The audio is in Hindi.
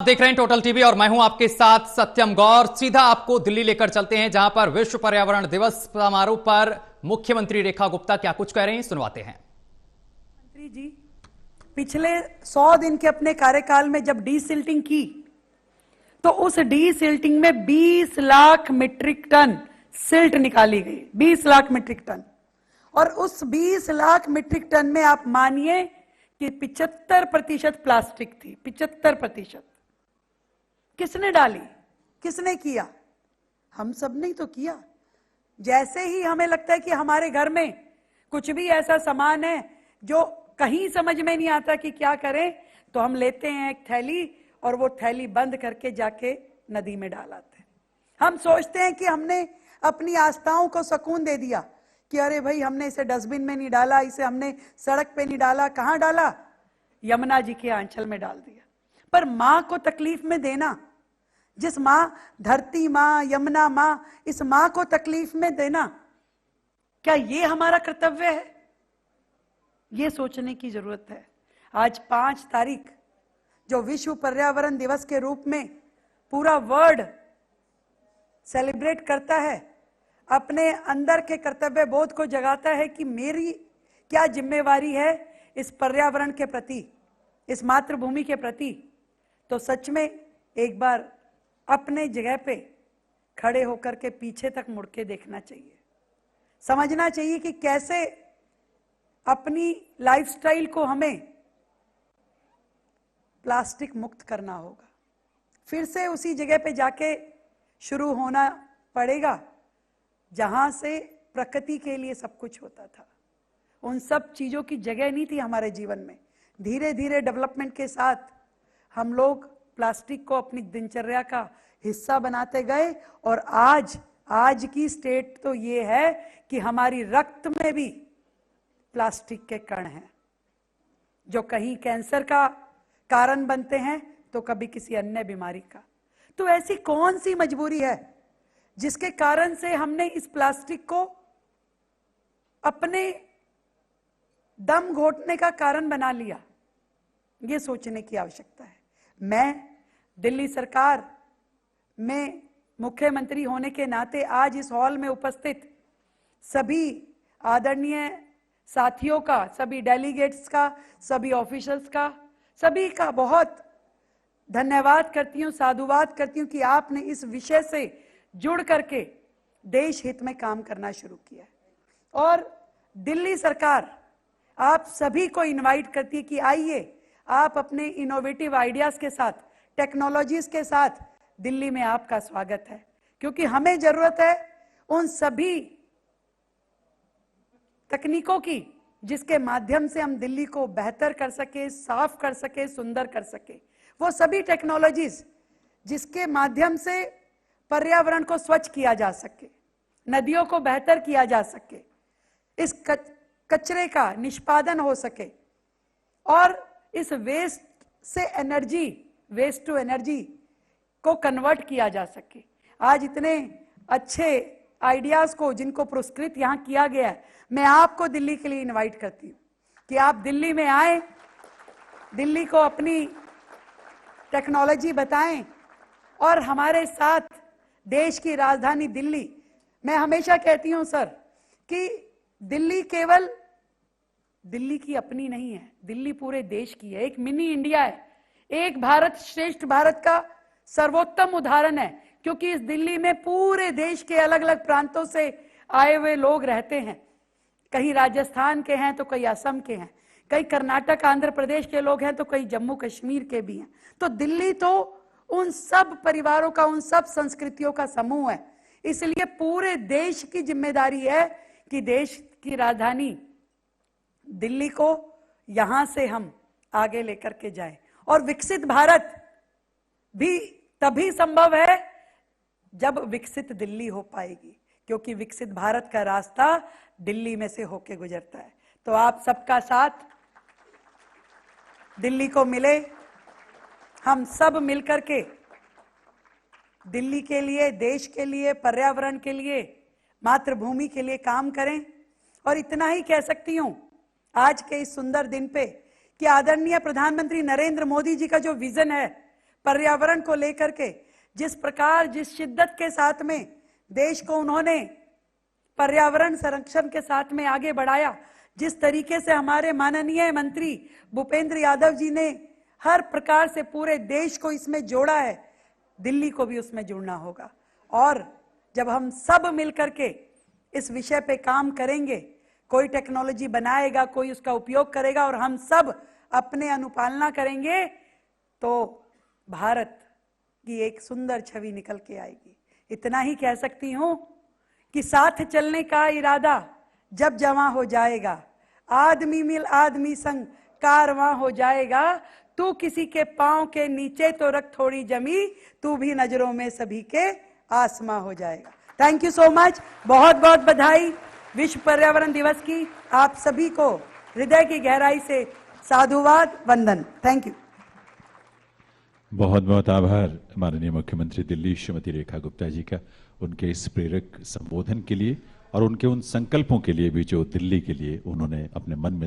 देख रहे हैं टोटल टीवी और मैं हूं आपके साथ सत्यम गौर। सीधा आपको दिल्ली लेकर चलते हैं, जहां पर विश्व पर्यावरण दिवस समारोह पर मुख्यमंत्री रेखा गुप्ता क्या कुछ कह रहे हैं, सुनवाते हैं। मंत्री जी, पिछले 100 दिन के अपने कार्यकाल में जब डीसिल्टिंग की तो उस डीसिल्टिंग में 20 लाख मीट्रिक टन सिल्ट निकाली गई। 20 लाख मीट्रिक टन। और उस 20 लाख मीट्रिक टन में आप मानिए कि 75% प्लास्टिक थी। 75%। किसने डाली, किसने किया? हम सब ने तो किया। जैसे ही हमें लगता है कि हमारे घर में कुछ भी ऐसा सामान है जो कहीं समझ में नहीं आता कि क्या करें, तो हम लेते हैं एक थैली और वो थैली बंद करके जाके नदी में डाल आते हैं। हम सोचते हैं कि हमने अपनी आस्थाओं को सुकून दे दिया कि अरे भाई हमने इसे डस्टबिन में नहीं डाला, इसे हमने सड़क पे नहीं डाला। कहां डाला? यमुना जी के आंचल में डाल दिया। पर मां को तकलीफ में देना, जिस मां, धरती मां, यमुना मां, इस मां को तकलीफ में देना, क्या ये हमारा कर्तव्य है? ये सोचने की जरूरत है। आज 5 तारीख जो विश्व पर्यावरण दिवस के रूप में पूरा वर्ल्ड सेलिब्रेट करता है, अपने अंदर के कर्तव्य बोध को जगाता है कि मेरी क्या जिम्मेवारी है इस पर्यावरण के प्रति, इस मातृभूमि के प्रति। तो सच में एक बार अपने जगह पे खड़े होकर के पीछे तक मुड़ के देखना चाहिए। समझना चाहिए कि कैसे अपनी लाइफस्टाइल को हमें प्लास्टिक मुक्त करना होगा। फिर से उसी जगह पे जाके शुरू होना पड़ेगा जहां से प्रकृति के लिए सब कुछ होता था। उन सब चीजों की जगह नहीं थी हमारे जीवन में। धीरे धीरे डेवलपमेंट के साथ हम लोग प्लास्टिक को अपनी दिनचर्या का हिस्सा बनाते गए और आज की स्टेट तो ये है कि हमारी रक्त में भी प्लास्टिक के कण हैं, जो कहीं कैंसर का कारण बनते हैं तो कभी किसी अन्य बीमारी का। तो ऐसी कौन सी मजबूरी है जिसके कारण से हमने इस प्लास्टिक को अपने दम घोटने का कारण बना लिया? ये सोचने की आवश्यकता है। मैं दिल्ली सरकार में मुख्यमंत्री होने के नाते आज इस हॉल में उपस्थित सभी आदरणीय साथियों का, सभी डेलीगेट्स का, सभी ऑफिसर्स का, सभी का बहुत धन्यवाद करती हूँ, साधुवाद करती हूँ कि आपने इस विषय से जुड़ करके देश हित में काम करना शुरू किया है। और दिल्ली सरकार आप सभी को इनवाइट करती है कि आइए आप अपने इनोवेटिव आइडियाज के साथ, टेक्नोलॉजीज के साथ, दिल्ली में आपका स्वागत है। क्योंकि हमें जरूरत है उन सभी तकनीकों की जिसके माध्यम से हम दिल्ली को बेहतर कर सके, साफ कर सके, सुंदर कर सके। वो सभी टेक्नोलॉजीज जिसके माध्यम से पर्यावरण को स्वच्छ किया जा सके, नदियों को बेहतर किया जा सके, इस कचरे का निष्पादन हो सके और इस वेस्ट से एनर्जी, वेस्ट टू एनर्जी को कन्वर्ट किया जा सके। आज इतने अच्छे आइडियाज को जिनको पुरस्कृत यहां किया गया है, मैं आपको दिल्ली के लिए इनवाइट करती हूं कि आप दिल्ली में आए, दिल्ली को अपनी टेक्नोलॉजी बताएं और हमारे साथ देश की राजधानी दिल्ली, मैं हमेशा कहती हूं सर कि दिल्ली केवल दिल्ली की अपनी नहीं है, दिल्ली पूरे देश की है। एक मिनी इंडिया है, एक भारत श्रेष्ठ भारत का सर्वोत्तम उदाहरण है। क्योंकि इस दिल्ली में पूरे देश के अलग अलग प्रांतों से आए हुए लोग रहते हैं। कहीं राजस्थान के हैं तो कई असम के हैं, कई कर्नाटक आंध्र प्रदेश के लोग हैं तो कई जम्मू कश्मीर के भी हैं। तो दिल्ली तो उन सब परिवारों का, उन सब संस्कृतियों का समूह है। इसलिए पूरे देश की जिम्मेदारी है कि देश की राजधानी दिल्ली को यहां से हम आगे लेकर के जाएं। और विकसित भारत भी तभी संभव है जब विकसित दिल्ली हो पाएगी, क्योंकि विकसित भारत का रास्ता दिल्ली में से होके गुजरता है। तो आप सबका साथ दिल्ली को मिले, हम सब मिलकर के दिल्ली के लिए, देश के लिए, पर्यावरण के लिए, मातृभूमि के लिए काम करें। और इतना ही कह सकती हूं आज के इस सुंदर दिन पे कि आदरणीय प्रधानमंत्री नरेंद्र मोदी जी का जो विजन है पर्यावरण को लेकर के जिस प्रकार जिस शिद्दत के साथ में देश को उन्होंने पर्यावरण संरक्षण के साथ में आगे बढ़ाया, जिस तरीके से हमारे माननीय मंत्री भूपेंद्र यादव जी ने हर प्रकार से पूरे देश को इसमें जोड़ा है, दिल्ली को भी उसमें जुड़ना होगा। और जब हम सब मिलकर के इस विषय पे काम करेंगे, कोई टेक्नोलॉजी बनाएगा, कोई उसका उपयोग करेगा और हम सब अपने अनुपालना करेंगे, तो भारत की एक सुंदर छवि निकल के आएगी। इतना ही कह सकती हूं कि साथ चलने का इरादा जब जवां हो जाएगा, आदमी मिल आदमी संग कारवां हो जाएगा, तू किसी के पांव के नीचे तो रख थोड़ी जमी, तू भी नजरों में सभी के आसमां हो जाएगा। थैंक यू सो मच, बहुत बहुत बधाई विश्व पर्यावरण दिवस की। आप सभी को हृदय की गहराई से साधुवाद, वंदन। Thank you. बहुत बहुत आभार माननीय मुख्यमंत्री दिल्ली श्रीमती रेखा गुप्ता जी का, उनके इस प्रेरक संबोधन के लिए और उनके उन संकल्पों के लिए भी जो दिल्ली के लिए उन्होंने अपने मन में